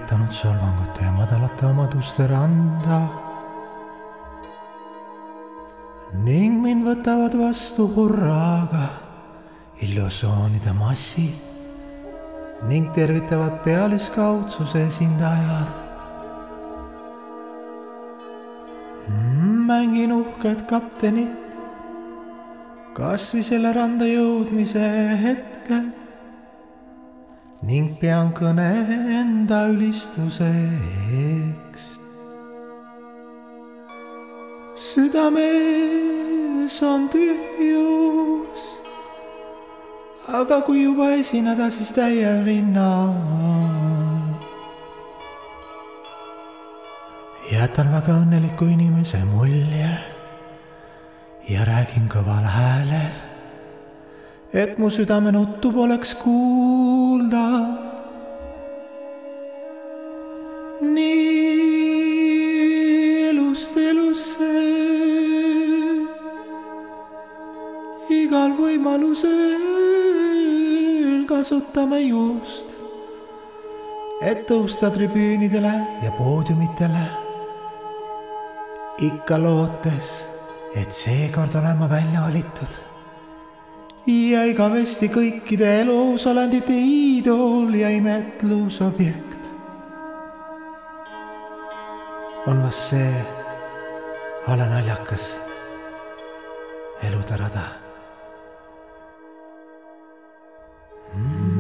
keerutanud solvangute ja madalate omaduste randa ning mind võtavad vastu hurraaga illusioonide massid ning tervitavad pealiskaudsuse esindajad. Mängin uhket kaptenit kas või selle randa jõudmise hetkel ning pean kõne enda ülistuseks. Südames on tühjus, aga kui juba esineda, siis täiel rinnal. Jätan väga õnneliku inimese mulje ja räägin kõval häälel, et mu südame nuttu poleks kuulda. Nii elust elusse igal võimalusel kasutame just, et tõusta tribüünidele ja poodiumitele, ikka lootes, et seekord olen ma välja valitud ja igavesti kõikide elusolendite iidol ja imetlusobjekt. On vast see alanaljakas elude rada. Mm-hmm.